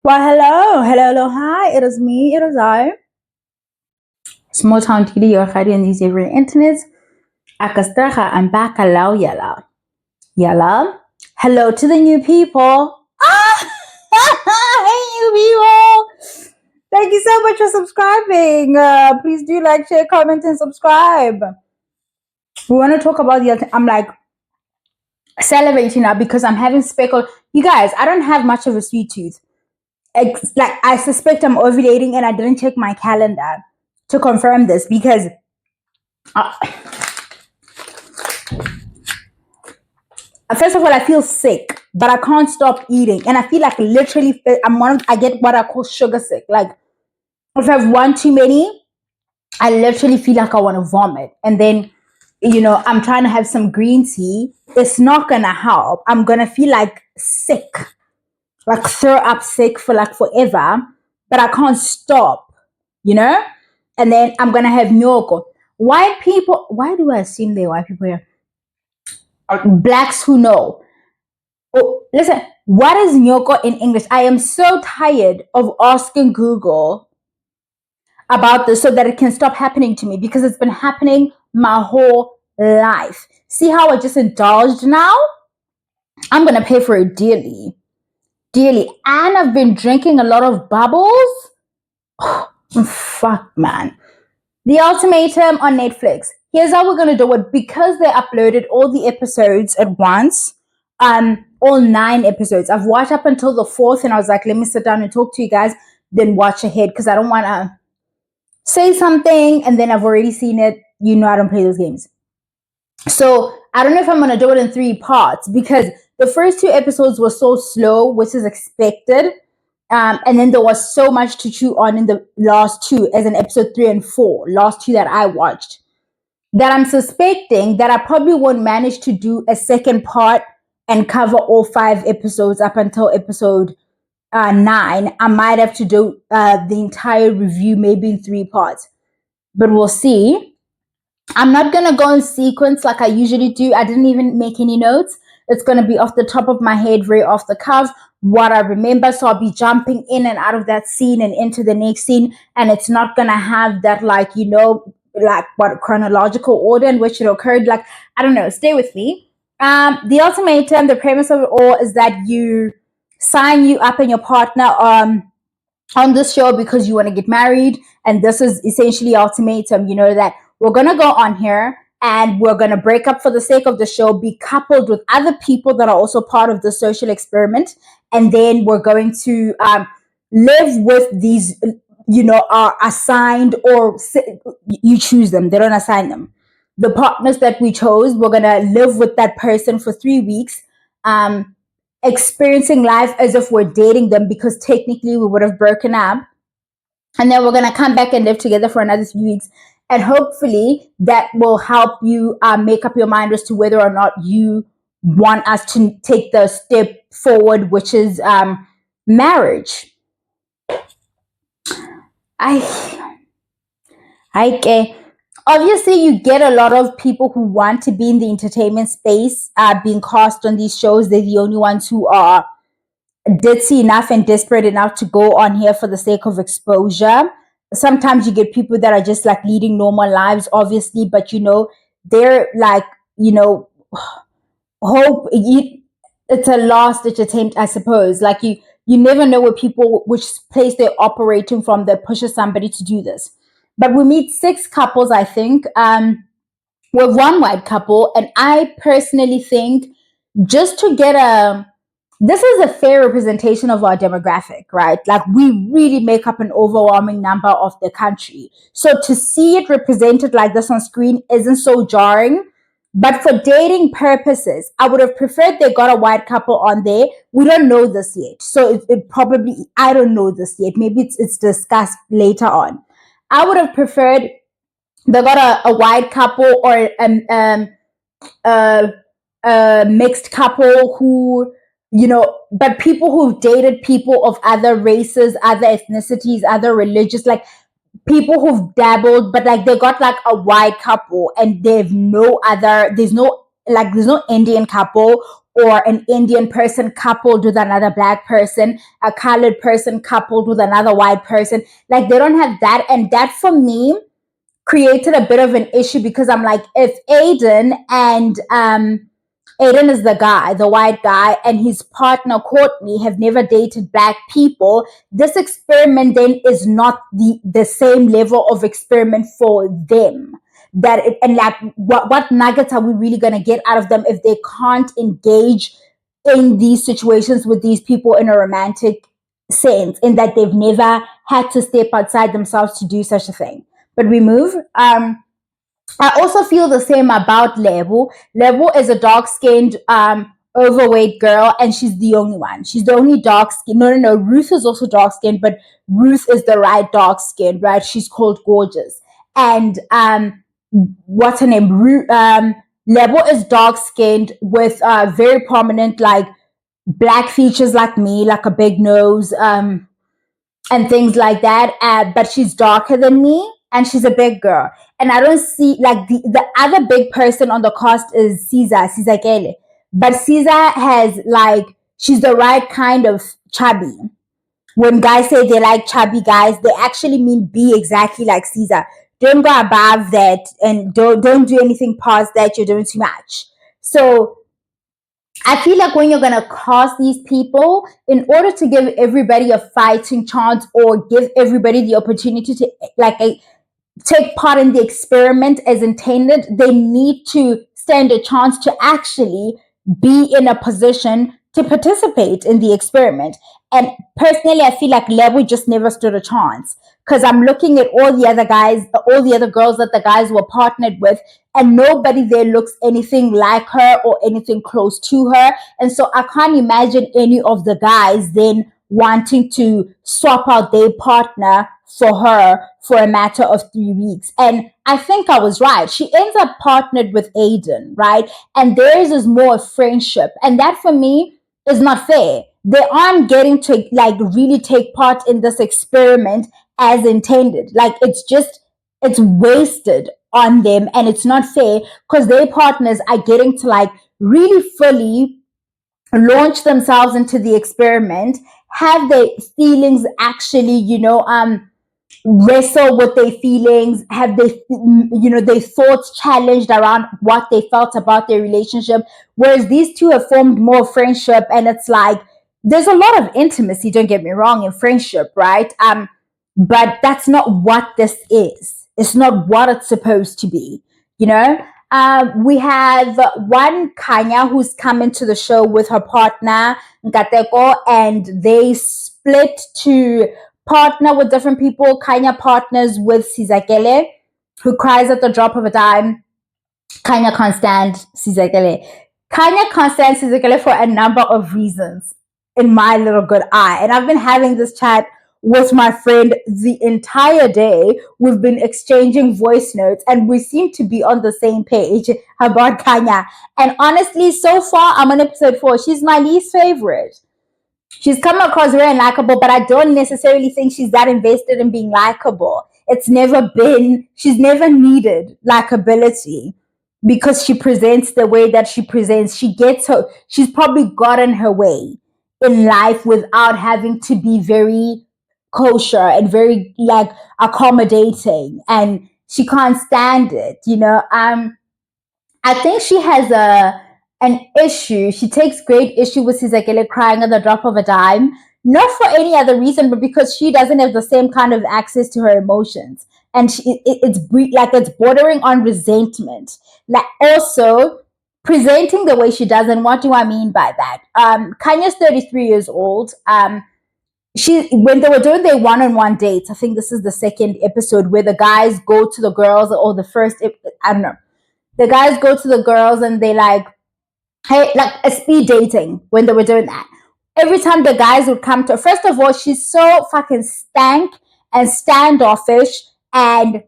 Well, hello, hi. It is me, it is I. Small town TD, your radio and these every internet. Akastraha, I'm back. Hello, yalla. Yalla. Hello to the new people. Ah! Hey, new people. Thank you so much for subscribing. Please do like, share, comment, and subscribe. We want to talk about I'm like salivating now because I'm having speckle. You guys, I don't have much of a sweet tooth. Like I suspect I'm ovulating and I didn't check my calendar to confirm this because uh, first of all I feel sick but I can't stop eating and I feel like literally I get what I call sugar sick. Like if I have one too many I literally feel like I want to vomit, and then I'm trying to have some green tea. It's not gonna help. I'm gonna feel like sick, like throw up sick for like forever, but I can't stop, you know? And then I'm gonna have nyoko. White people, why do I assume they're white people here? Blacks who know. Oh, listen, what is nyoko in English? I am so tired of asking Google about this so that it can stop happening to me because it's been happening my whole life. See how I just indulged now? I'm gonna pay for it dearly. Dearly. And I've been drinking a lot of bubbles. Oh, fuck, man. The Ultimatum on Netflix. Here's how we're gonna do it because they uploaded all the episodes at once. All 9 episodes. I've watched up until the 4th, and I was like, let me sit down and talk to you guys, then watch ahead because I don't want to say something and then I've already seen it. I don't play those games. So I don't know if I'm gonna do it in 3 parts because the first 2 episodes were so slow, which is expected. And then there was so much to chew on in the last 2, as in episode 3 and 4, last 2 that I watched, that I'm suspecting that I probably won't manage to do a second part and cover all 5 episodes up until episode 9. I might have to do the entire review maybe in 3 parts, but we'll see. I'm not going to go in sequence like I usually do. I didn't even make any notes. It's going to be off the top of my head, very off the cuff, what I remember. So I'll be jumping in and out of that scene and into the next scene. And it's not going to have that, like what chronological order in which it occurred. Like, I don't know. Stay with me. The Ultimatum, the premise of it all is that you sign you up and your partner on this show because you want to get married. And this is essentially Ultimatum, that we're going to go on here and we're going to break up for the sake of the show, be coupled with other people that are also part of the social experiment. And then we're going to live with these, are assigned, or you choose them. They don't assign them. The partners that we chose, we're going to live with that person for 3 weeks, experiencing life as if we're dating them because technically we would have broken up. And then we're going to come back and live together for another 3 weeks. And hopefully that will help you make up your mind as to whether or not you want us to take the step forward, which is marriage. Obviously, you get a lot of people who want to be in the entertainment space being cast on these shows. They're the only ones who are ditzy enough and desperate enough to go on here for the sake of exposure. Sometimes you get people that are just like leading normal lives, obviously, but they're like, hope it's a last ditch attempt, I suppose. Like you never know which place they're operating from that pushes somebody to do this. But we meet 6 couples, I think. We're one white couple, and I personally think just to get this is a fair representation of our demographic, right? Like we really make up an overwhelming number of the country. So to see it represented like this on screen isn't so jarring. But for dating purposes, I would have preferred they got a white couple on there. We don't know this yet. So it probably, I don't know this yet. Maybe it's discussed later on. I would have preferred they got a white couple or a mixed couple who, but people who've dated people of other races, other ethnicities, other religions, like people who've dabbled, but like they got like a white couple and there's no like there's no Indian couple or an Indian person coupled with another black person, a colored person coupled with another white person. Like they don't have that. And that for me created a bit of an issue because I'm like, if Aiden is the guy, the white guy, and his partner Courtney have never dated black people, this experiment then is not the same level of experiment for them. And like what nuggets are we really gonna get out of them if they can't engage in these situations with these people in a romantic sense, in that they've never had to step outside themselves to do such a thing. But we move. I also feel the same about Lebo. Lebo is a dark-skinned, overweight girl, and she's the only one. She's the only dark-skinned. No. Ruth is also dark-skinned, but Ruth is the right dark-skinned, right? She's called Gorgeous. And what's her name? Lebo is dark-skinned with very prominent, like, black features like me, like a big nose, and things like that. But she's darker than me, and she's a big girl. And I don't see, like, the other big person on the cast is Caesar Kele. But Caesar has, like, she's the right kind of chubby. When guys say they like chubby guys, they actually mean be exactly like Caesar. Don't go above that, and don't do anything past that. You're doing too much. So I feel like when you're going to cast these people, in order to give everybody a fighting chance or give everybody the opportunity to, like, take part in the experiment as intended, they need to stand a chance to actually be in a position to participate in the experiment. And personally, I feel like Lebo just never stood a chance, because I'm looking at all the other guys, all the other girls that the guys were partnered with, and nobody there looks anything like her or anything close to her. And so I can't imagine any of the guys then wanting to swap out their partner for her for a matter of 3 weeks. And I think I was right. She ends up partnered with Aiden, right? And theirs is more friendship. And that for me is not fair. They aren't getting to, like, really take part in this experiment as intended. Like, it's wasted on them, and it's not fair, because their partners are getting to, like, really fully launch themselves into the experiment, have their feelings actually, wrestle with their feelings, have their thoughts challenged around what they felt about their relationship. Whereas these two have formed more friendship, and it's like, there's a lot of intimacy, don't get me wrong, in friendship, right? But that's not what this is. It's not what it's supposed to be, you know? We have one Kanya who's come into the show with her partner, Nkateko, and they split to partner with different people. Kanya partners with Sizakele, who cries at the drop of a dime. Kanya can't stand Sizakele. Kanya can't stand Sizakele for a number of reasons, in my little good eye. And I've been having this chat with my friend the entire day. We've been exchanging voice notes, and we seem to be on the same page about Kanya. And honestly, so far, I'm on episode 4. She's my least favorite. She's come across very likable, but I don't necessarily think she's that invested in being likable. She's never needed likability, because she presents the way that she presents. She's probably gotten her way in life without having to be very kosher and very, like, accommodating, and she can't stand it, I think she has an issue. She takes great issue with Sizakele crying at the drop of a dime, not for any other reason, but because she doesn't have the same kind of access to her emotions, and it's bordering on resentment. Like, also presenting the way she does. And what do I mean by that? Kanya's 33 years old. When they were doing their one-on-one dates, I think this is the second episode, where the guys go to the girls, or the first, I don't know. The guys go to the girls and they, like, hey, like a speed dating, when they were doing that. Every time the guys would come to her, first of all, she's so fucking stank and standoffish, and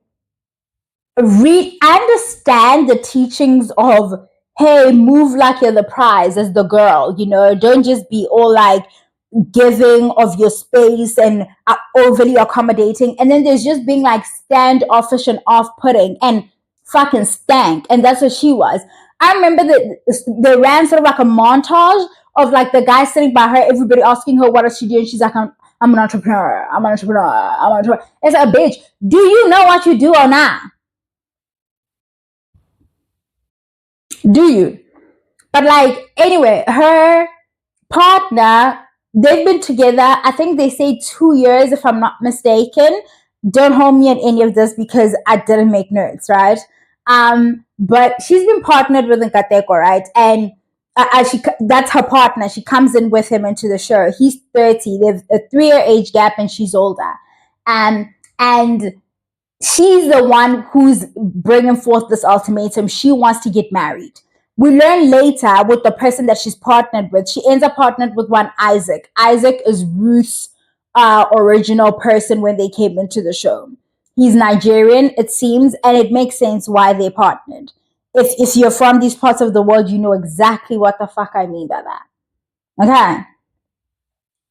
understand the teachings of, hey, move like you're the prize as the girl, don't just be all, like, giving of your space and overly accommodating. And then there's just being, like, standoffish and off-putting and fucking stank. And that's what she was. I remember that they ran sort of like a montage of like the guy sitting by her, everybody asking her what does she do, and she's like, I'm an entrepreneur, I'm an entrepreneur, I'm an entrepreneur. It's like, bitch, do you know what you do or not? Do you? But like, anyway, her partner, they've been together, I think they say 2 years, if I'm not mistaken. Don't hold me on any of this because I didn't make notes, right? But she's been partnered with Nkateko, right? And that's her partner. She comes in with him into the show. He's 30. There's a 3 year age gap, and she's older. And she's the one who's bringing forth this ultimatum. She wants to get married. We learn later with the person that she's partnered with. She ends up partnered with one Isaac. Isaac is Ruth's original person when they came into the show. He's Nigerian, it seems, and it makes sense why they partnered. If you're from these parts of the world, you know exactly what the fuck I mean by that. Okay.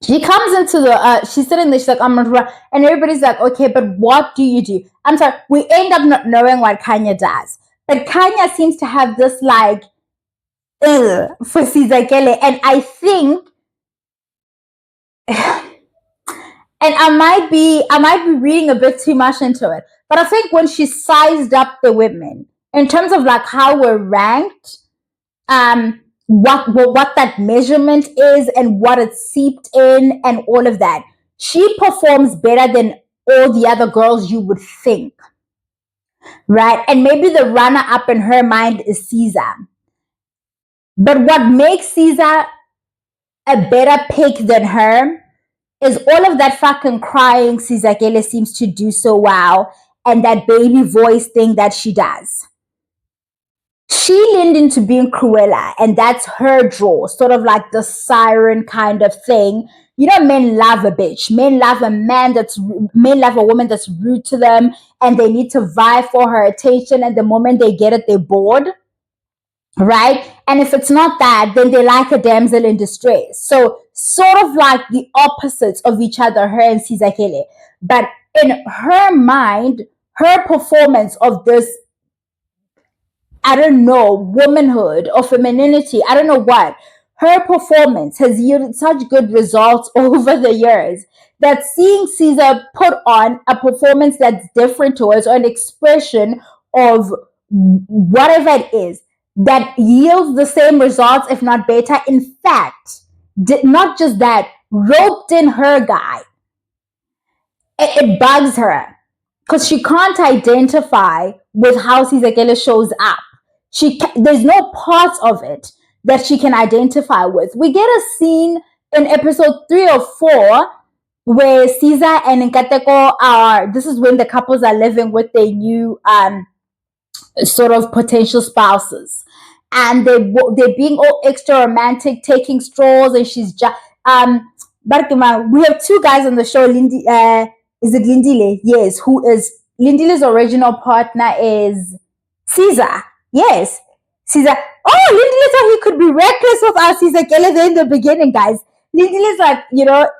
She comes into she's sitting there, she's like, I'm gonna, and everybody's like, okay, but what do you do? I'm sorry, we end up not knowing what Kanya does. But Kanya seems to have this like, for Sizakele. And I think, and I might be reading a bit too much into it, but I think when she sized up the women, in terms of like how we're ranked, what that measurement is and what it seeped in and all of that. She performs better than all the other girls you would think, right? And maybe the runner up in her mind is Caesar. But what makes Caesar a better pick than her is all of that fucking crying Caesar Gele seems to do so well, and that baby voice thing that she does. She leaned into being Cruella, and that's her draw, sort of like the siren kind of thing. You know, men love a bitch. Men love a woman that's rude to them, and they need to vie for her attention. And the moment they get it, they're bored, right? And if it's not that, then they like a damsel in distress. So sort of like the opposites of each other, her and Sizakele. But in her mind, her performance of this, I don't know, womanhood or femininity, I don't know what. Her performance has yielded such good results over the years that seeing Caesar put on a performance that's different to us, or an expression of whatever it is that yields the same results, if not better. In fact, not just that, roped in her guy. It bugs her because she can't identify with how Sizakele shows up. There's no parts of it that she can identify with. We get a scene in episode 3 or 4 where Caesar and Nkateko this is when the couples are living with their new sort of potential spouses, and they're being all extra romantic, taking straws, and she's just Barkima, we have two guys on the show. Lindy, is it Lindile? Yes, who is Lindile's original partner is Caesar. Yes, Caesar. Oh, Lindile thought he could be reckless with us. He's like, in the beginning, guys. Lindile's like,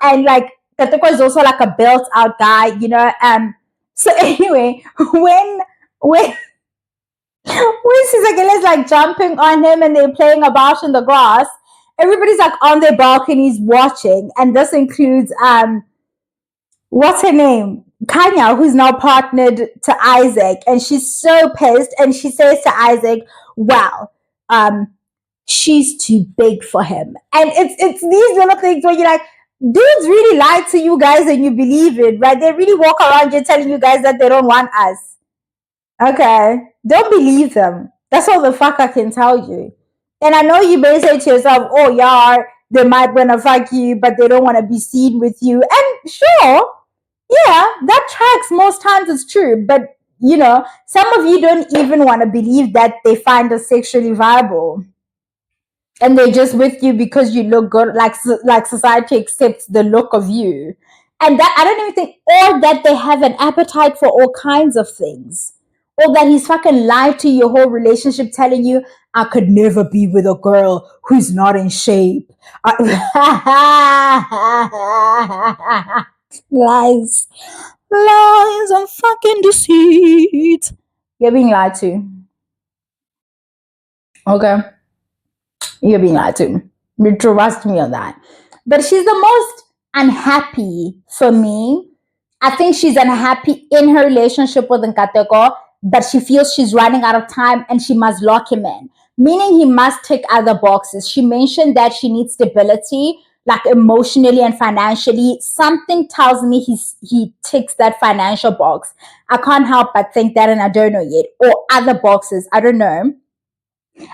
and like Katoko is also like a built out guy, So anyway, when Sizakele is like jumping on him and they're playing about in the grass, everybody's like on their balconies watching, and this includes what's her name? Kanya, who's now partnered to Isaac, and she's so pissed, and she says to Isaac, well, she's too big for him. And it's these little things where you're like, dudes really lie to you guys and you believe it, right? They really walk around here telling you guys that they don't want us. Okay. Don't believe them. That's all the fuck I can tell you. And I know you may say to yourself, oh, yeah, they might want to fuck you, but they don't want to be seen with you. And sure, yeah, that tracks most times, it's true. But, some of you don't even want to believe that they find us sexually viable. And they're just with you because you look good, like society accepts the look of you. And that, I don't even think, or that they have an appetite for all kinds of things. Or that he's fucking lied to your whole relationship, telling you, I could never be with a girl who's not in shape. Lies. Lies and fucking deceit. You're being lied to. Okay, you're being lied to. You trust me on that. But she's the most unhappy for me. I think she's unhappy in her relationship with Nkateko, but she feels she's running out of time and she must lock him in, meaning he must tick other boxes. She mentioned that she needs stability, like emotionally and financially. Something tells me he ticks that financial box. I can't help but think that, and I don't know yet. Or other boxes, I don't know.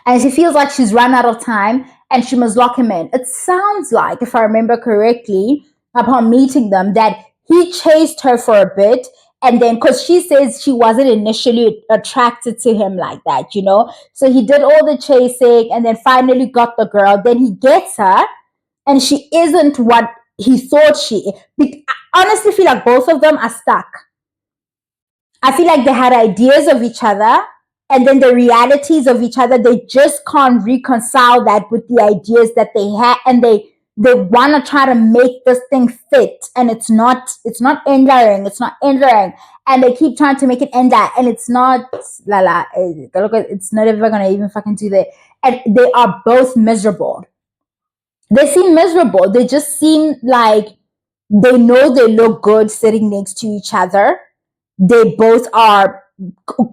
And she feels like she's run out of time and she must lock him in. It sounds like, if I remember correctly, upon meeting them, that he chased her for a bit. And then, because she says she wasn't initially attracted to him like that, you know? So he did all the chasing and then finally got the girl. Then he gets her and she isn't what he thought she. I honestly feel like both of them are stuck. I feel like they had ideas of each other and then the realities of each other. They just can't reconcile that with the ideas that they had, and they want to try to make this thing fit, and it's not entering, and they keep trying to make it enter, and it's not it's not ever gonna even fucking do that. And they are both miserable. They seem miserable. They just seem like they know they look good sitting next to each other. They both are,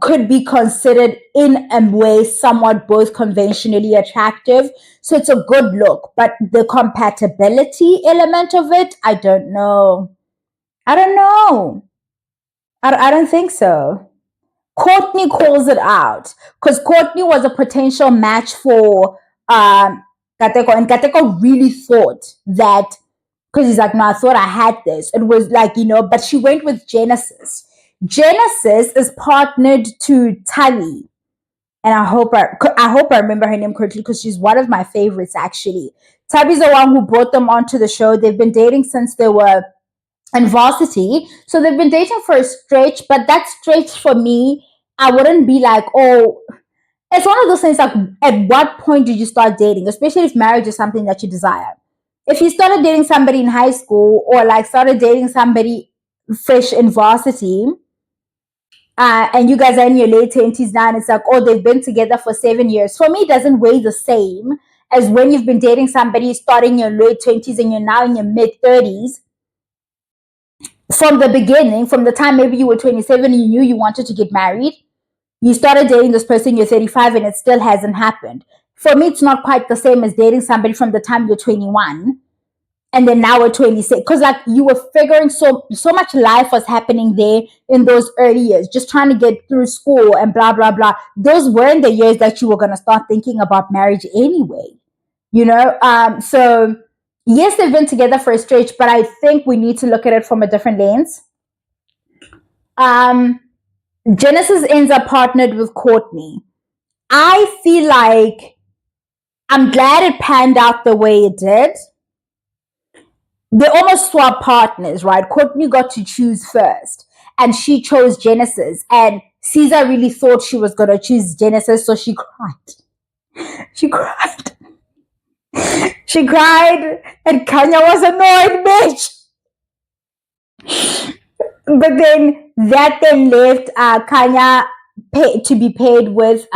could be considered in a way somewhat both conventionally attractive. So it's a good look, but the compatibility element of it, I don't know. I don't know. I don't think so. Courtney calls it out because Courtney was a potential match for Kateko, and Kateko really thought that, because he's like, no, I thought I had this. It was like, but she went with Genesis. Genesis is partnered to Tali, and I hope I remember her name correctly because she's one of my favorites actually. Tabi's the one who brought them onto the show. They've been dating since they were in varsity, so they've been dating for a stretch. But that stretch for me, I wouldn't be like, oh, it's one of those things like, at what point did you start dating, especially if marriage is something that you desire? If you started dating somebody in high school or like started dating somebody fresh in varsity, and you guys are in your late 20s now, and it's like, oh, they've been together for 7 years. For me, it doesn't weigh the same as when you've been dating somebody starting in your late 20s and you're now in your mid 30s. From the beginning, from the time maybe you were 27 and you knew you wanted to get married, you started dating this person, you're 35, and it still hasn't happened. For me, it's not quite the same as dating somebody from the time you're 21 and then now we're 26, because like you were figuring, so much life was happening there in those early years, just trying to get through school and blah blah blah. Those weren't the years that you were going to start thinking about marriage anyway, so yes, they've been together for a stretch, but I think we need to look at it from a different lens. Genesis ends up partnered with Courtney. I feel like I'm glad it panned out the way it did. They almost swapped partners, right? Courtney got to choose first, and she chose Genesis. And Caesar really thought she was going to choose Genesis, so she cried. She cried. She cried, and Kanya was annoyed, bitch. But then that then left Kanya to be paid with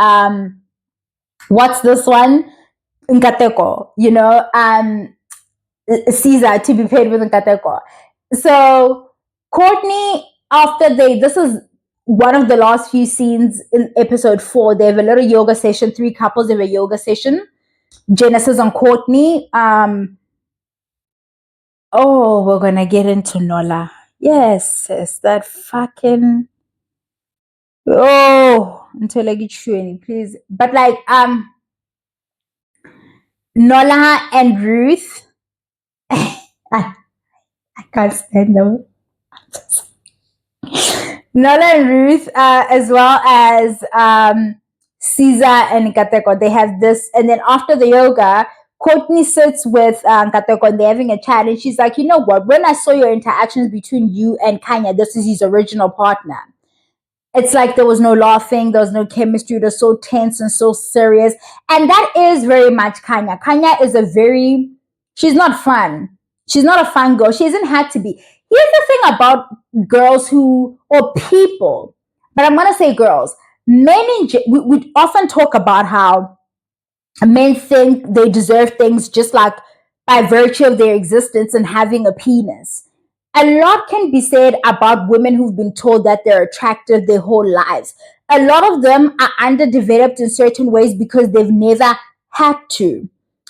what's this one? Nkateko, Caesar to be paid with Nkateko. So Courtney, this is one of the last few scenes in episode 4. They have a little yoga session. 3 couples have a yoga session. Genesis and Courtney. We're gonna get into Nola. Yes, that fucking. Until I get you any, please. But like, Nola and Ruth. I can't stand them. Nola and Ruth, as well as Caesar and Nkateko, they have this. And then after the yoga, Courtney sits with Nkateko and they're having a chat. And she's like, you know what? When I saw your interactions between you and Kanya, this is his original partner. It's like there was no laughing, there was no chemistry, it was so tense and so serious. And that is very much Kanya. Kanya is she's not fun. She's not a fun girl. She hasn't had to be. Here's the thing about girls or people, but I'm going to say girls. Men we often talk about how Men think they deserve things just like by virtue of their existence and having a penis. A lot can be said about women who've been told that they're attractive their whole lives. A lot of them are underdeveloped in certain ways because they've never had to.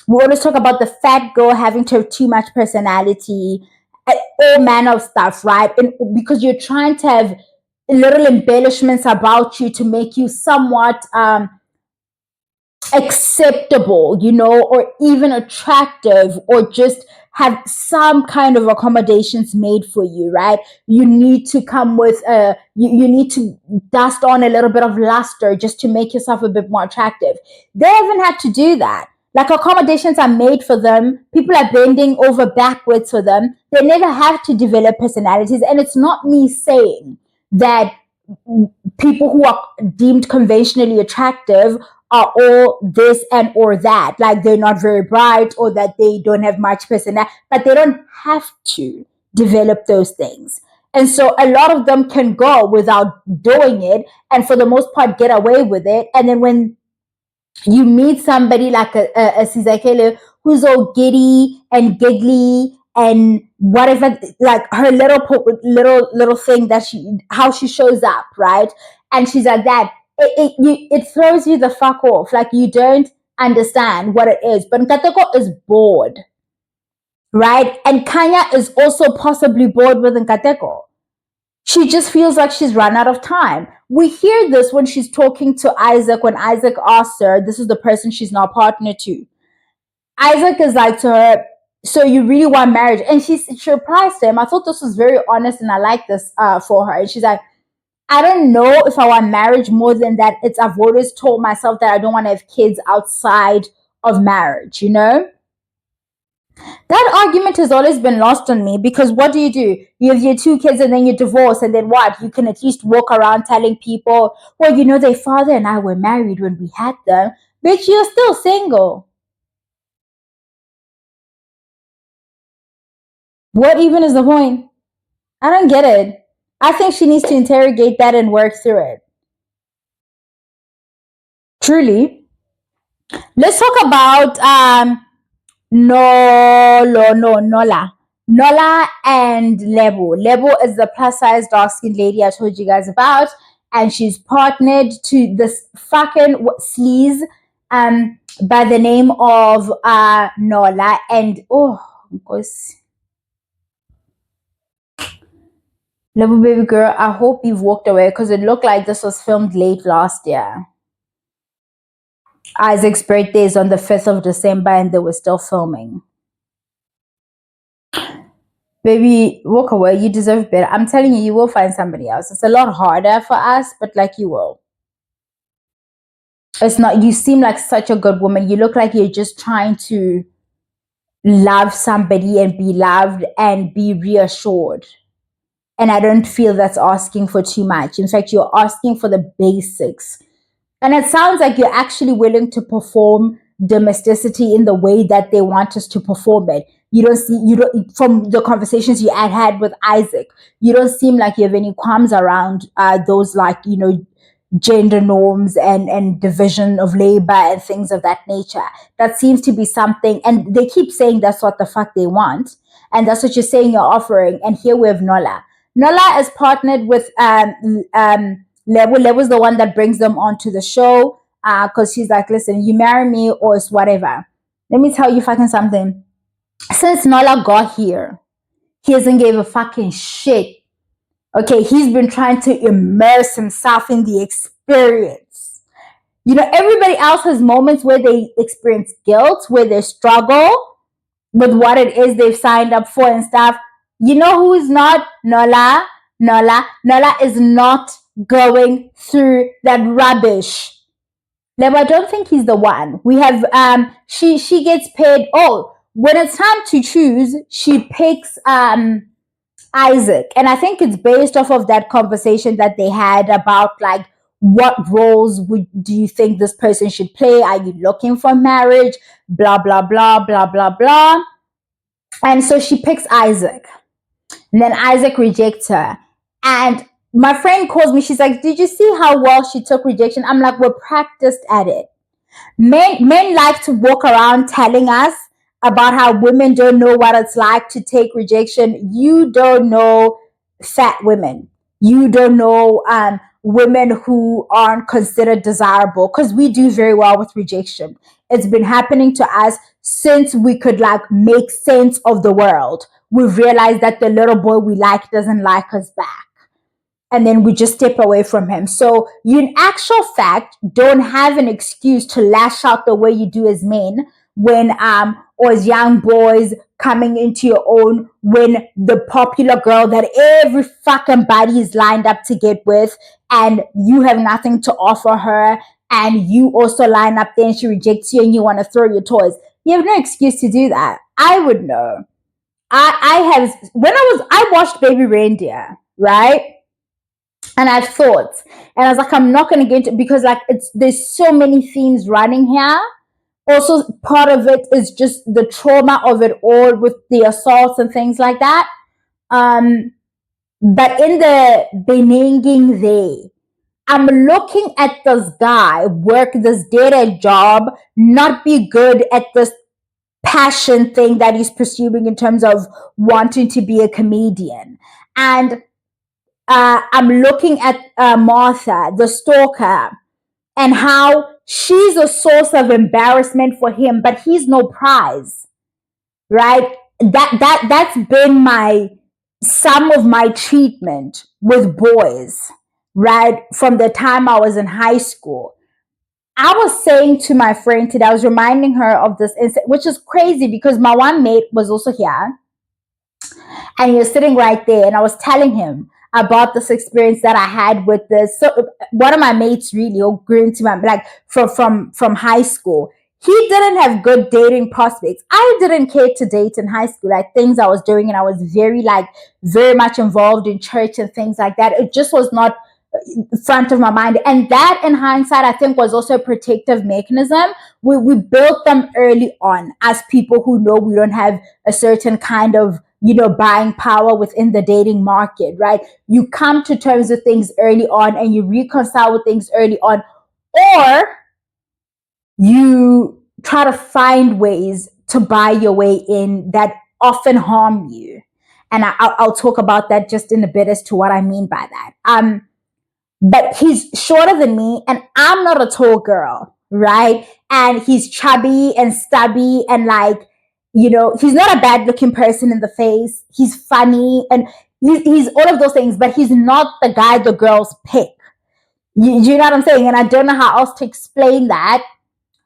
We always talk about the fat girl having to have too much personality, all manner of stuff, right? And because you're trying to have little embellishments about you to make you somewhat acceptable, or even attractive, or just have some kind of accommodations made for you, right? You need to come with you need to dust on a little bit of luster just to make yourself a bit more attractive. They haven't had to do that. Like, accommodations are made for them. People are bending over backwards for them. They never have to develop personalities. And it's not me saying that people who are deemed conventionally attractive are all this and or that, like they're not very bright or that they don't have much personality, but they don't have to develop those things. And so a lot of them can go without doing it and for the most part get away with it. And then when you meet somebody like a Sizakele who's all giddy and giggly and whatever, like her little thing that how she shows up, right? And she's like that. It throws you the fuck off. Like, you don't understand what it is. But Nkateko is bored, right? And Kanya is also possibly bored with Nkateko. She just feels like she's run out of time. We hear this when she's talking to Isaac, when Isaac asks her, this is the person she's now partner to. Isaac is like to her, so you really want marriage? And she replies to him, I thought this was very honest and I like this for her. And she's like, I don't know if I want marriage more than that. I've always told myself that I don't want to have kids outside of marriage, That argument has always been lost on me because what do? You have your 2 kids and then you divorce, and then what? You can at least walk around telling people, well, their father and I were married when we had them. Bitch, you're still single. What even is the point? I don't get it. I think she needs to interrogate that and work through it. Truly. Let's talk about Nola. Nola and Lebo. Lebo is the plus size dark skinned lady I told you guys about, and she's partnered to this fucking sleaze by the name of Nola. And of course, Lebo baby girl, I hope you've walked away because it looked like this was filmed late last year. Isaac's birthday is on the 5th of December and they were still filming. Baby, walk away. You deserve better. I'm telling you, you will find somebody else. It's a lot harder for us, but like, you will. It's not, you seem like such a good woman. You look like you're just trying to love somebody and be loved and be reassured. And I don't feel that's asking for too much. In fact, you're asking for the basics. And it sounds like you're actually willing to perform domesticity in the way that they want us to perform it. You don't, from the conversations you had with Isaac, you don't seem like you have any qualms around those, like, gender norms and division of labor and things of that nature. That seems to be something, and they keep saying that's what the fuck they want. And that's what you're saying you're offering. And here we have Nola. Nola is partnered with Lebo. Lebo's the one that brings them onto the show because she's like, listen, you marry me or it's whatever. Let me tell you fucking something. Since Nola got here, he hasn't gave a fucking shit. Okay, he's been trying to immerse himself in the experience. Everybody else has moments where they experience guilt, where they struggle with what it is they've signed up for and stuff. You know who is not? Nola. Nola is not going through that rubbish. Lebo, I don't think he's the one. We have she gets paid. Oh, when it's time to choose, she picks Isaac. And I think it's based off of that conversation that they had about, like, what roles do you think this person should play? Are you looking for marriage? Blah, blah, blah, blah, blah, blah. And so she picks Isaac. And then Isaac rejects her. And my friend calls me. She's like, did you see how well she took rejection? I'm like, we're practiced at it. Men like to walk around telling us about how women don't know what it's like to take rejection. You don't know fat women. You don't know women who aren't considered desirable, because we do very well with rejection. It's been happening to us since we could like make sense of the world. We've realized that the little boy we like doesn't like us back, and then we just step away from him. So you, in actual fact, don't have an excuse to lash out the way you do as men when or as young boys coming into your own, when the popular girl that every fucking body is lined up to get with, and you have nothing to offer her, and you also line up there and she rejects you and you want to throw your toys. You have no excuse to do that. I would know. I have, when I watched Baby Reindeer, right? And I thought, and I was like, I'm not going to get into, because like there's so many themes running here. Also, part of it is just the trauma of it all with the assaults and things like that. But in the beninging there, I'm looking at this guy work this data job, not be good at this passion thing that he's pursuing in terms of wanting to be a comedian. And I'm looking at Martha, the stalker, and how she's a source of embarrassment for him, but he's no prize, right? That's been my some of my treatment with boys, right? From the time I was in high school. I was saying to my friend today, I was reminding her of this incident, which is crazy because my one mate was also here, and he was sitting right there, and I was telling him about this experience that I had with this. So one of my mates really grew into my, like, from high school. He didn't have good dating prospects. I didn't care to date in high school, like things I was doing, and I was very much involved in church and things like that. It just was not front of my mind. And that, in hindsight, I think was also a protective mechanism. We built them early on as people who know we don't have a certain kind of, buying power within the dating market, right? You come to terms with things early on and you reconcile with things early on, or you try to find ways to buy your way in that often harm you. And I'll talk about that just in a bit as to what I mean by that. But he's shorter than me, and I'm not a tall girl, right? And he's chubby and stubby, and like, he's not a bad looking person in the face. He's funny, and he's all of those things, but he's not the guy the girls pick. You know what I'm saying? And I don't know how else to explain that.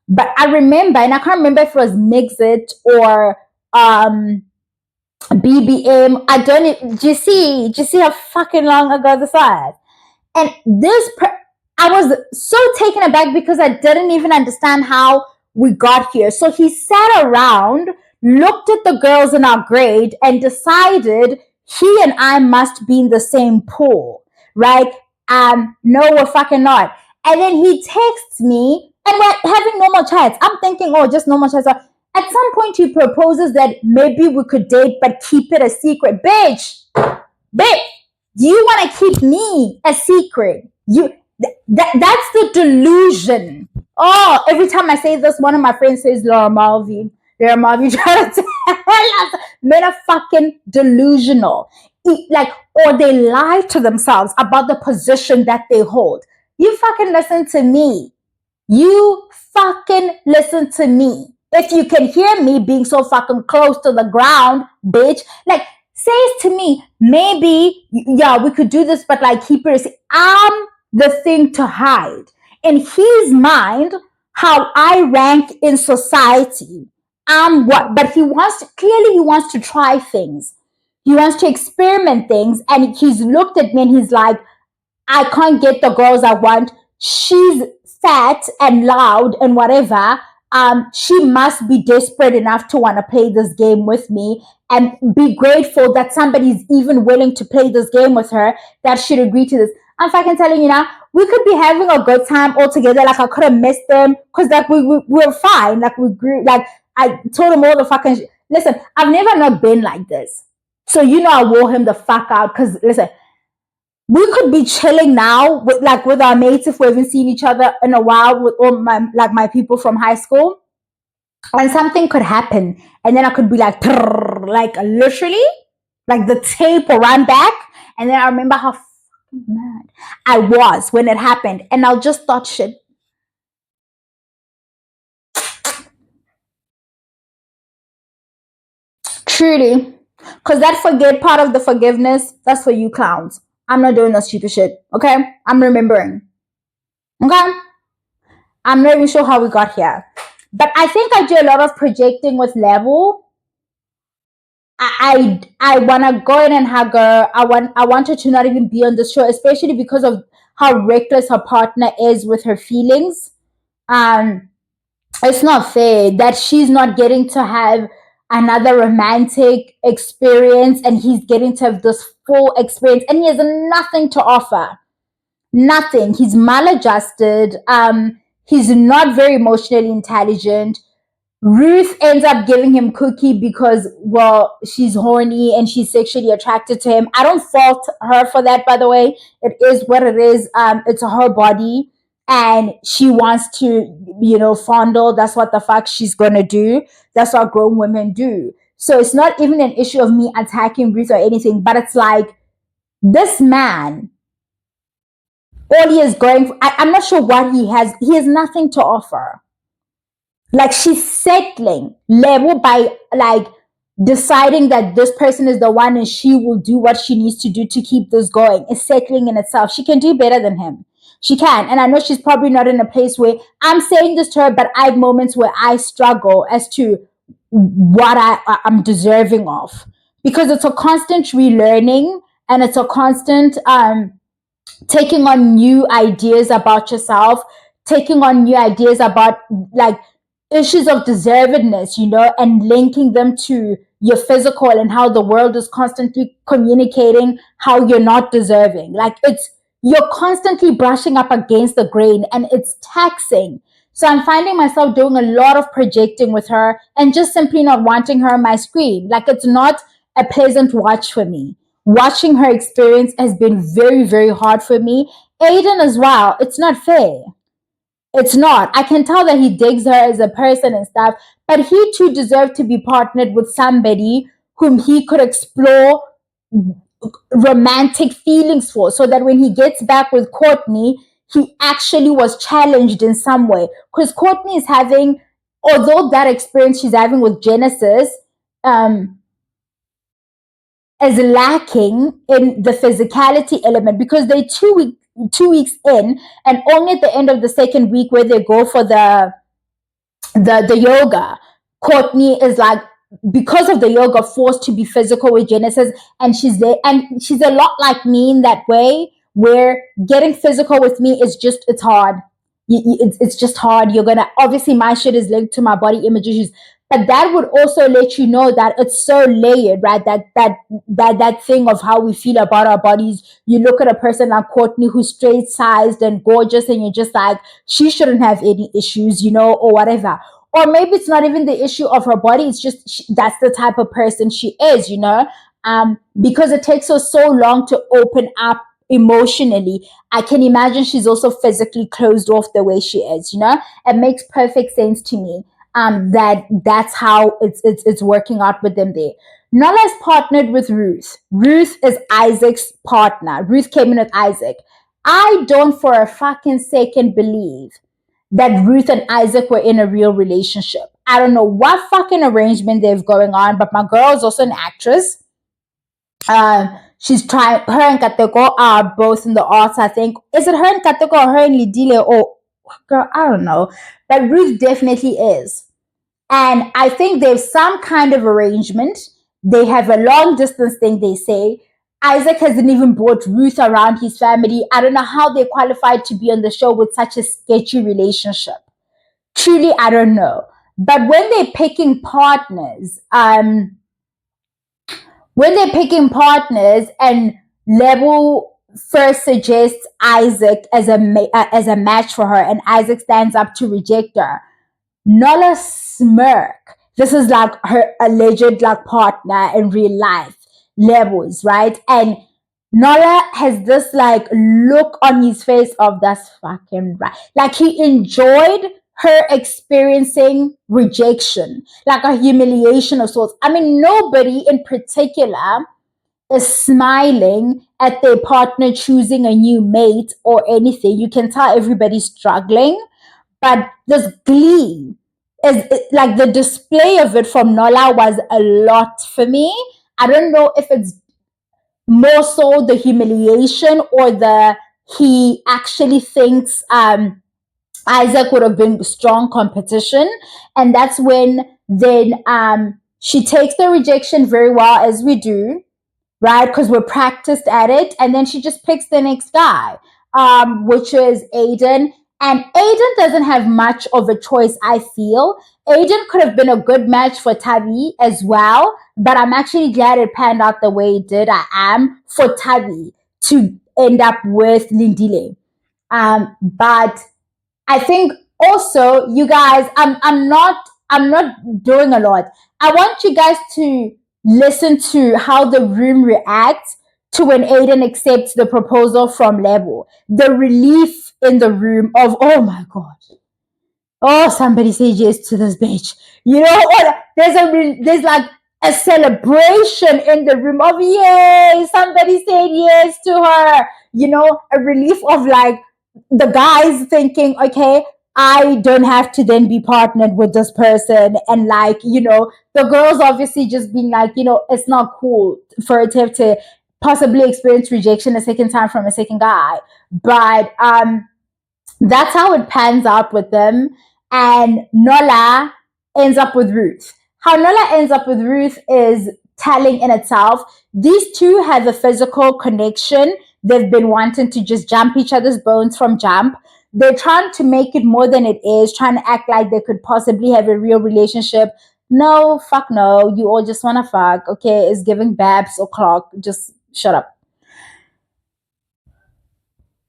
But I remember, and I can't remember if it was Mixit or BBM. I don't. Do you see how fucking long ago this was? And I was so taken aback because I didn't even understand how we got here. So he sat around, looked at the girls in our grade, and decided he and I must be in the same pool, right? No, we're fucking not. And then he texts me, and we're having normal chats. I'm thinking, oh, just normal chats. At some point, he proposes that maybe we could date, but keep it a secret. Bitch, do you want to keep me a secret? That's the delusion. Oh, every time I say this, one of my friends says Laura Mulvey. Laura Mulvey trying to tell us men are fucking delusional. Or they lie to themselves about the position that they hold. You fucking listen to me. You fucking listen to me. If you can hear me being so fucking close to the ground, bitch, says to me, maybe, yeah, we could do this, but like keep it. I'm the thing to hide. In his mind, how I rank in society, I'm what? But he wants to try things. He wants to experiment things. And he's looked at me and he's like, I can't get the girls I want. She's fat and loud and whatever. She must be desperate enough to want to play this game with me, and be grateful that somebody's even willing to play this game with her, that she'd agree to this. I'm fucking telling you now, we could be having a good time all together. Like, I could have missed them because like we're fine. Like, we grew. Like, I told him all the fucking listen, I've never not been like this. So I wore him the fuck out because listen, We could be chilling now with our mates if we haven't seen each other in a while with all my people from high school, and something could happen, and then I could be like, like literally, like the tape will run back, and then I remember how fucking mad I was when it happened, and I'll just start shit. Truly, because that forget part of the forgiveness, that's for you clowns. I'm not doing that stupid shit. Okay, I'm remembering. Okay, I'm not even sure how we got here, but I think I do a lot of projecting with level. I wanna go in and hug her. I want her to not even be on the show, especially because of how reckless her partner is with her feelings. Um, it's not fair that she's not getting to have another romantic experience and he's getting to have this full experience and he has nothing to offer. Nothing. He's maladjusted. He's not very emotionally intelligent. Ruth ends up giving him Cookie because, well, she's horny and she's sexually attracted to him. I don't fault her for that, by the way. It is what it is. It's her body and she wants to, fondle. That's what the fuck she's gonna do. That's what grown women do. So it's not even an issue of me attacking Ruth or anything, but it's like this man, all he is going for, I'm not sure what he has. He has nothing to offer. Like she's settling level by like deciding that this person is the one and she will do what she needs to do to keep this going. Is settling in itself. She can do better than him. She can. And I know she's probably not in a place where I'm saying this to her, but I have moments where I struggle as to what I'm deserving of. Because it's a constant relearning and it's a constant taking on new ideas about yourself, taking on new ideas about like issues of deservedness, and linking them to your physical and how the world is constantly communicating how you're not deserving. Like you're constantly brushing up against the grain and it's taxing. So I'm finding myself doing a lot of projecting with her and just simply not wanting her on my screen. Like it's not a pleasant watch for me. Watching her experience has been very, very hard for me. Aiden as well. It's not fair. It's not. I can tell that he digs her as a person and stuff, but he too deserved to be partnered with somebody whom he could explore romantic feelings for, so that when he gets back with Courtney, he actually was challenged in some way. Because Courtney is having, although that experience she's having with Genesis, is lacking in the physicality element because they're 2 weeks in, and only at the end of the second week where they go for the yoga, Courtney is like, because of the yoga, forced to be physical with Genesis, and she's there, and she's a lot like me in that way, where getting physical with me is just, it's hard. It's just hard. You're gonna, obviously my shit is linked to my body image issues, but that would also let you know that it's so layered, right? That thing of how we feel about our bodies. You look at a person like Courtney who's straight sized and gorgeous, and you're just like, she shouldn't have any issues, or whatever. Or maybe it's not even the issue of her body. It's just that's the type of person she is, because it takes her so long to open up emotionally. I can imagine she's also physically closed off the way she is. It makes perfect sense to me. That's how it's working out with them there. Nala's partnered with Ruth. Ruth is Isaac's partner. Ruth came in with Isaac. I don't for a fucking second believe that Ruth and Isaac were in a real relationship. I don't know what fucking arrangement they've going on, but my girl is also an actress. She's trying, her and Kateko are both in the arts, I think. Is it her and Kateko or her and Lidile? Or, girl, I don't know. But Ruth definitely is. And I think there's some kind of arrangement. They have a long distance thing, they say. Isaac hasn't even brought Ruth around his family. I don't know how they qualified to be on the show with such a sketchy relationship. Truly, I don't know. But when they're picking partners, and Level first suggests Isaac as a match for her, and Isaac stands up to reject her, Nola smirk. This is like her alleged like partner in real life, Levels, right? And Nola has this like look on his face of that's fucking right. Like he enjoyed her experiencing rejection, like a humiliation of sorts. I mean, nobody in particular is smiling at their partner choosing a new mate or anything. You can tell everybody's struggling, but this glee like the display of it from Nola was a lot for me. I don't know if it's more so the humiliation or the he actually thinks Isaac would have been strong competition. And that's when then she takes the rejection very well, as we do, right? Because we're practiced at it. And then she just picks the next guy, which is Aiden. And Aiden doesn't have much of a choice, I feel. Aiden could have been a good match for Tavi as well, but I'm actually glad it panned out the way it did. I am for Tavi to end up with Lindile. But I think also you guys, I'm not doing a lot. I want you guys to listen to how the room reacts to when Aiden accepts the proposal from Lebo. The relief in the room of, oh my God. Oh, somebody say yes to this bitch. You know, there's like a celebration in the room of yay, somebody said yes to her. You know, a relief of like the guys thinking, okay, I don't have to then be partnered with this person. And like, you know, the girls obviously just being like, you know, it's not cool for a to have to possibly experience rejection a second time from a second guy. But that's how it pans out with them. And Nola ends up with Ruth. How Nola ends up with Ruth is telling in itself. These two have a physical connection. They've been wanting to just jump each other's bones from jump. They're trying to make it more than it is, trying to act like they could possibly have a real relationship. No, fuck no. You all just want to fuck. Okay, it's giving Babs o'clock. Just shut up.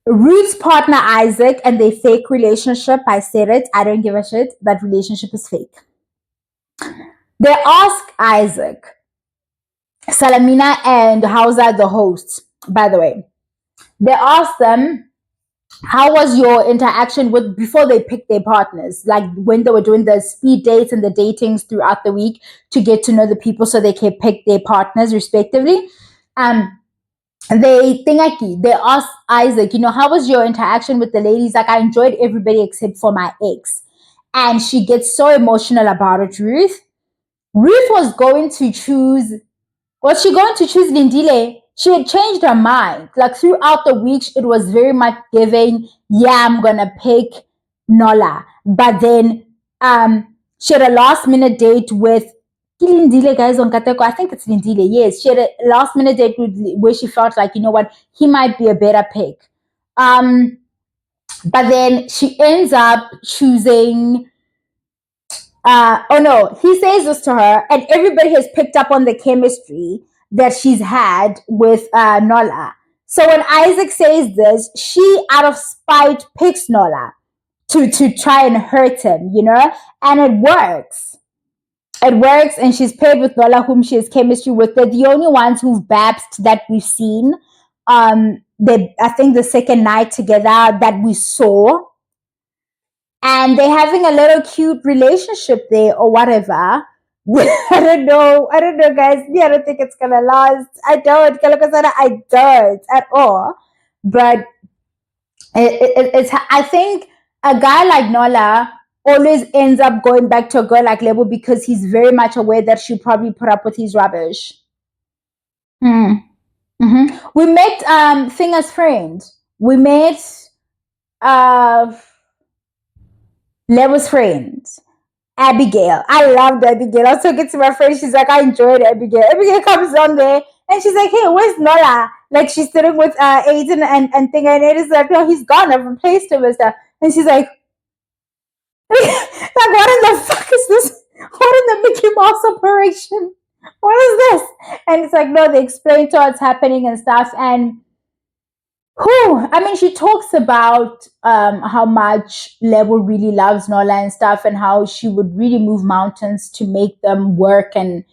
Ruth's partner Isaac and their fake relationship. I said it. I don't give a shit. That relationship is fake. They ask Isaac, Salamina and Hausa, the hosts, by the way. They ask them, how was your interaction with before they picked their partners? Like when they were doing the speed dates and the datings throughout the week to get to know the people so they can pick their partners respectively. They asked Isaac, you know, how was your interaction with the ladies? Like, I enjoyed everybody except for my ex. And she gets so emotional about it, Ruth. Ruth was going to choose Lindile? She had changed her mind. Like throughout the week, it was very much giving, yeah, I'm gonna pick Nola. But then she had a last minute date with Lindile, guys, on Kateko. I think it's Lindile, yes. She had a last minute date where she felt like, you know what, he might be a better pick. But then she ends up choosing he says this to her, and everybody has picked up on the chemistry that she's had with Nola. So when Isaac says this, she out of spite picks Nola to try and hurt him, you know, and it works. It works, and she's paired with Nola, whom she has chemistry with. They're the only ones who've babsed that we've seen. I think the second night together that we saw. And they're having a little cute relationship there or whatever. I don't know, guys. I don't think it's gonna last. I don't at all. But it's I think a guy like Nola always ends up going back to a girl like Lebo because he's very much aware that she'll probably put up with his rubbish. We met Finger's friend. We met Lebo's friend, Abigail. I loved Abigail. I was talking to my friend. She's like, I enjoyed Abigail. Abigail comes on there and she's like, hey, where's Nola? Like she's sitting with Aiden and thing. And it is like, no, he's gone. I've replaced him and stuff. And she's like, what in the fuck is this? What in the Mickey Mouse operation? What is this? And it's like, no, they explain to her what's happening and stuff. And I mean, she talks about how much Lebo really loves Nola and stuff, and how she would really move mountains to make them work, and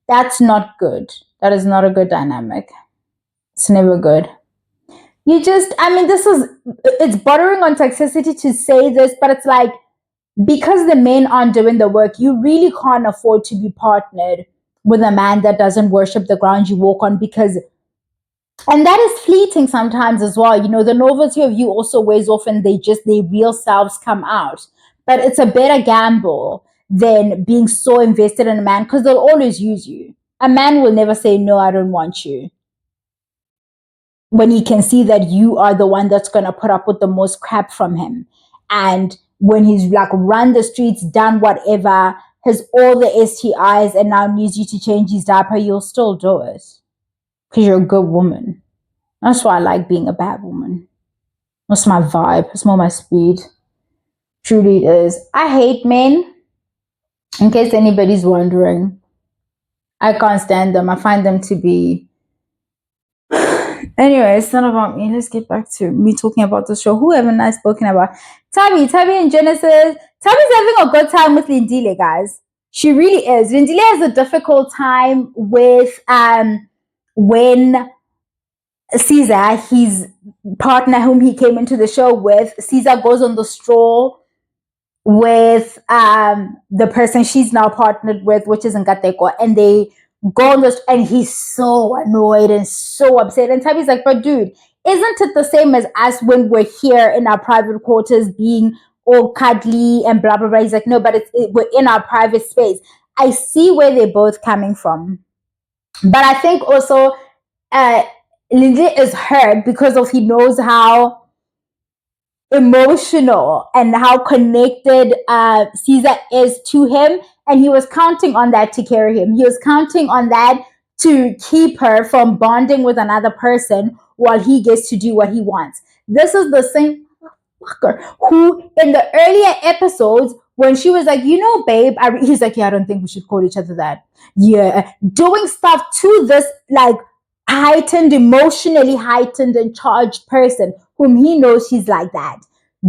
that's not good. That is not a good dynamic. It's never good. It's bordering on toxicity to say this, but it's like, because the men aren't doing the work, you really can't afford to be partnered with a man that doesn't worship the ground you walk on, because, and that is fleeting sometimes as well. The novelty of you also wears off and their real selves come out. But it's a better gamble than being so invested in a man, because they'll always use you. A man will never say, no, I don't want you, when he can see that you are the one that's going to put up with the most crap from him. And when he's like run the streets, done whatever, has all the STIs, and now needs you to change his diaper, you'll still do it. Because you're a good woman. That's why I like being a bad woman. That's my vibe. It's more my speed. Truly it is. I hate men. In case anybody's wondering. I can't stand them. I find them to be... Anyway, it's not about me. Let's get back to me talking about the show. Who haven't I spoken about? Tabby and Genesis. Tabby's having a good time with Lindile, guys. She really is. Lindile has a difficult time with when Caesar, his partner whom he came into the show with, Caesar goes on the stroll with the person she's now partnered with, which is Nkateko, and they go on this, and he's so annoyed and so upset. And Tabby's like, but dude, isn't it the same as us when we're here in our private quarters being all cuddly and blah blah blah? He's like, no, but we're in our private space. I see where they're both coming from, but I think also Lindsay is hurt because of he knows how emotional and how connected Caesar is to him, and he was counting on that to carry him. He was counting on that to keep her from bonding with another person while he gets to do what he wants. This is the same fucker who, in the earlier episodes, when she was like, babe, he's like, yeah, I don't think we should call each other that. Yeah, doing stuff to this like emotionally heightened and charged person whom he knows he's like that,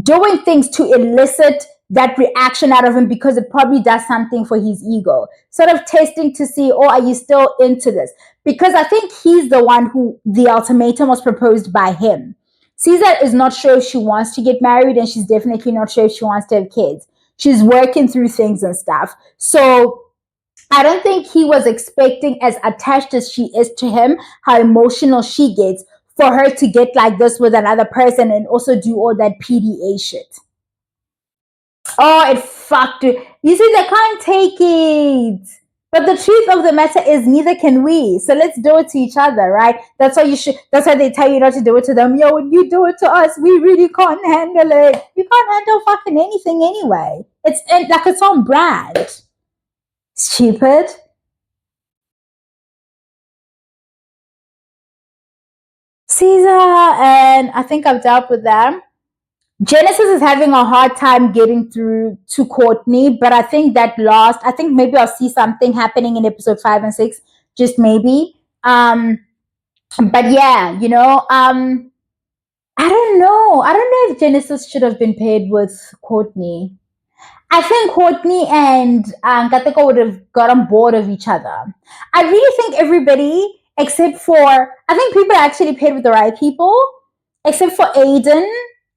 doing things to elicit that reaction out of him because it probably does something for his ego, sort of testing to see, are you still into this? Because I think he's the one who the ultimatum was proposed by him. Caesar is not sure if she wants to get married, and she's definitely not sure if she wants to have kids. She's working through things and stuff. So I don't think he was expecting, as attached as she is to him, how emotional she gets, for her to get like this with another person and also do all that PDA shit. Oh, it fucked you. You see, they can't take it. But the truth of the matter is, neither can we. So let's do it to each other, right? That's why they tell you not to do it to them. Yo, when you do it to us, we really can't handle it. You can't handle fucking anything anyway. It's on brand. Stupid. Caesar, and I think I've dealt with them. Genesis is having a hard time getting through to Courtney, but I think maybe I'll see something happening in episode 5 and 6, just maybe. But yeah, I don't know if Genesis should have been paired with Courtney. I think Courtney and Kateko would have gotten bored of each other. I really think everybody, except for, I think people are actually paired with the right people, except for Aiden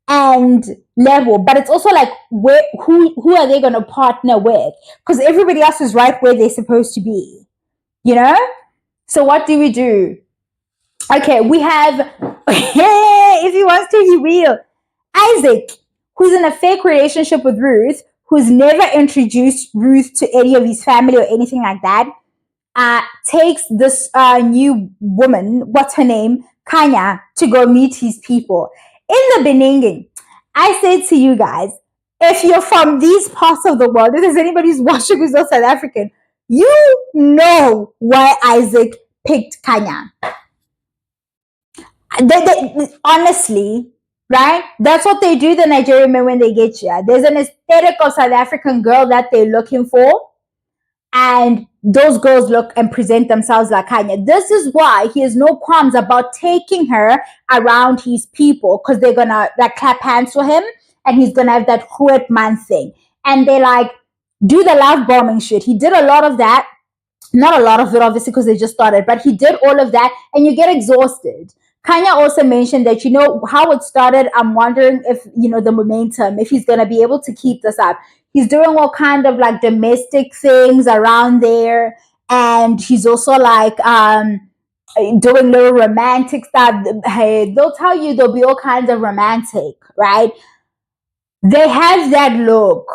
and Level. But it's also like, who are they going to partner with? Because everybody else is right where they're supposed to be. So what do we do? Okay, we have, if he wants to, he will. Isaac, who's in a fake relationship with Ruth, who's never introduced Ruth to any of his family or anything like that, takes this new woman, what's her name, Kanya, to go meet his people. In the beginning, I said to you guys, if you're from these parts of the world, if there's anybody who's watching who's not South African, you know why Isaac picked Kanya. Honestly, right? That's what they do, the Nigerian men, when they get you. There's an aesthetic of South African girl that they're looking for, and those girls look and present themselves like Kanya. This is why he has no qualms about taking her around his people, because they're gonna like clap hands for him, and he's gonna have that Groot man thing, and they like do the love bombing shit. He did a lot of that. Not a lot of it, obviously, because they just started, but he did all of that, and you get exhausted. Kanye also mentioned that, how it started. I'm wondering if, the momentum, if he's going to be able to keep this up. He's doing all kind of like domestic things around there. And he's also like, doing little romantic stuff. Hey, they'll tell you there'll be all kinds of romantic, right? They have that look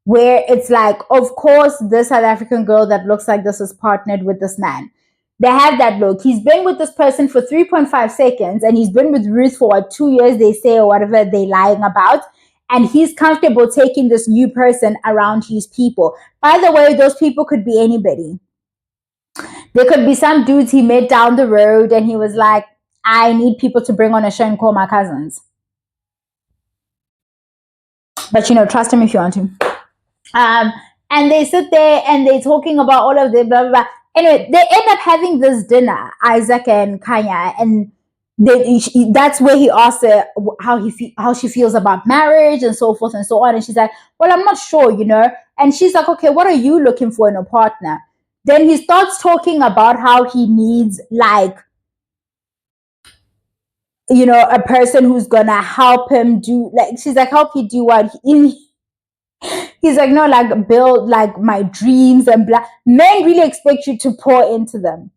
where it's like, of course, this South African girl that looks like this is partnered with this man. They have that look. He's been with this person for 3.5 seconds, and he's been with Ruth for 2 years, they say, or whatever they're lying about. And he's comfortable taking this new person around his people. By the way, those people could be anybody. There could be some dudes he met down the road, and he was like, I need people to bring on a show and call my cousins. But, trust him if you want to. And they sit there and they're talking about all of the blah, blah, blah. Anyway, they end up having this dinner, Isaac and Kanya, and that's where he asks her how she feels about marriage and so forth and so on. And she's like, well, I'm not sure, And she's like, okay, what are you looking for in a partner? Then he starts talking about how he needs, like, a person who's gonna help him do, like, she's like, help you do what? He's like, no, like, build like my dreams and blah. Men really expect you to pour into them.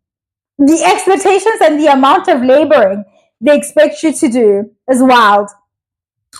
The expectations and the amount of laboring they expect you to do is wild.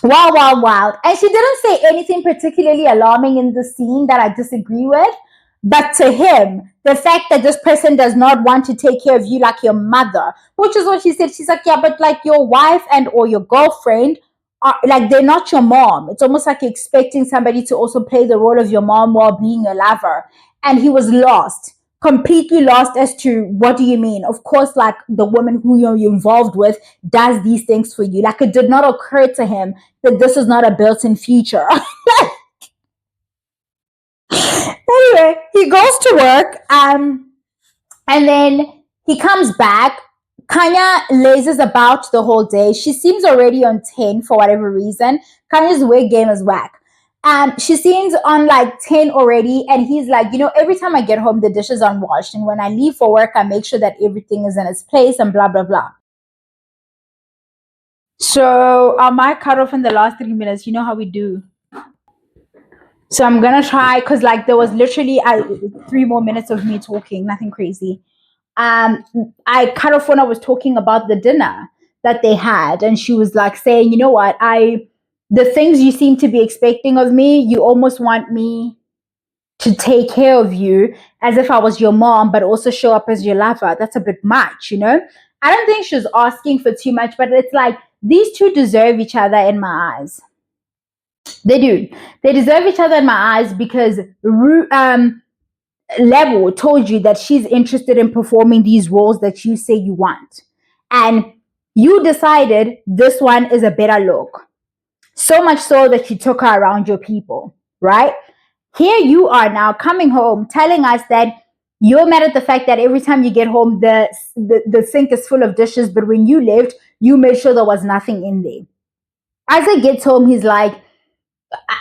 Wild, wild, wild. And she didn't say anything particularly alarming in the scene that I disagree with. But to him, the fact that this person does not want to take care of you like your mother, which is what she said. She's like, yeah, but like your wife and or your girlfriend are like, they're not your mom. It's almost like you're expecting somebody to also play the role of your mom while being a lover. And he was lost, completely lost as to what do you mean? Of course, like the woman who you're involved with does these things for you. Like it did not occur to him that this is not a built-in feature. Anyway, he goes to work, and then he comes back. Kanya lazes about the whole day. She seems already on 10 for whatever reason. Kanya's weight game is whack. She seems on like 10 already, and he's like, every time I get home, the dishes are unwashed, and when I leave for work, I make sure that everything is in its place and blah, blah, blah. So I might cut off in the last 3 minutes. You know how we do. So I'm gonna try, because like there was literally 3 more minutes of me talking, nothing crazy. I cut off when I was talking about the dinner that they had, and she was like saying, you know what, the things you seem to be expecting of me, you almost want me to take care of you as if I was your mom, but also show up as your lover. That's a bit much, I don't think she was asking for too much, but it's like these two deserve each other in my eyes. They do. They deserve each other in my eyes, because Level told you that she's interested in performing these roles that you say you want. And you decided this one is a better look. So much so that you took her around your people, right? Here you are now coming home telling us that you're mad at the fact that every time you get home, the sink is full of dishes, but when you left, you made sure there was nothing in there. As he gets home, he's like,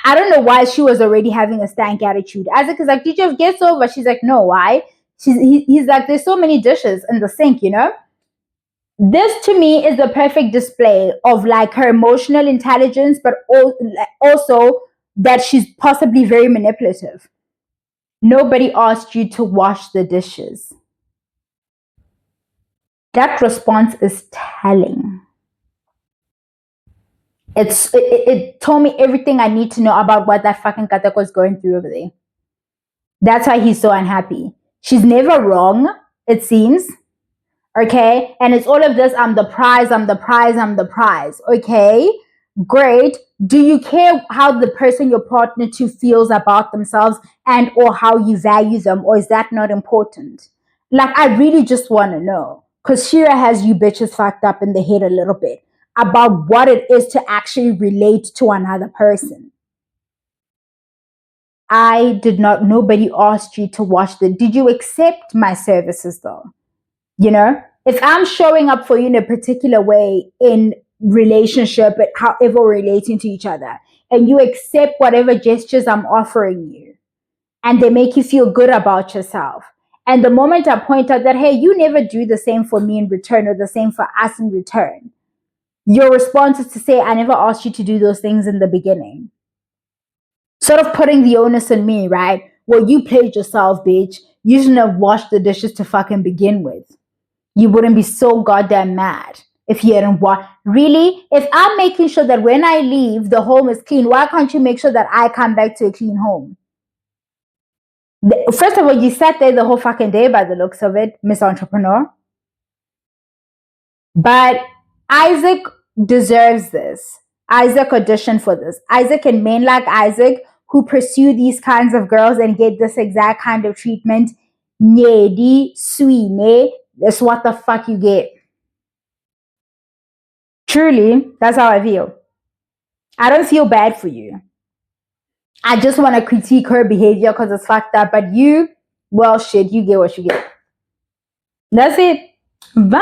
I don't know why she was already having a stank attitude. Isaac is like, did you have guests over? She's like, no, why? He's like, there's so many dishes in the sink, This to me is the perfect display of like her emotional intelligence, but also that she's possibly very manipulative. Nobody asked you to wash the dishes. That response is telling. It told me everything I need to know about what that fucking Katako is going through over there. That's why he's so unhappy. She's never wrong, it seems. Okay? And it's all of this, I'm the prize, I'm the prize, I'm the prize. Okay? Great. Do you care how the person you're partner to feels about themselves and or how you value them? Or is that not important? Like, I really just want to know. Because Shira has you bitches fucked up in the head a little bit about what it is to actually relate to another person. Nobody asked you to watch did you accept my services though? If I'm showing up for you in a particular way in relationship, but however we're relating to each other, and you accept whatever gestures I'm offering you, and they make you feel good about yourself, And the moment I point out that, hey, you never do the same for me in return or the same for us in return, your response is to say, I never asked you to do those things in the beginning. Sort of putting the onus on me, right? Well, you played yourself, bitch. You shouldn't have washed the dishes to fucking begin with. You wouldn't be so goddamn mad if you hadn't washed. Really? If I'm making sure that when I leave, the home is clean, why can't you make sure that I come back to a clean home? First of all, you sat there the whole fucking day by the looks of it, Miss Entrepreneur. But Isaac deserves this. Isaac auditioned for this. Isaac and men like Isaac who pursue these kinds of girls and get this exact kind of treatment. Nedi, sweet, that's what the fuck you get. Truly, that's how I feel. I don't feel bad for you. I just want to critique her behavior because it's fucked up. But you, well, shit, you get what you get. That's it. Bye.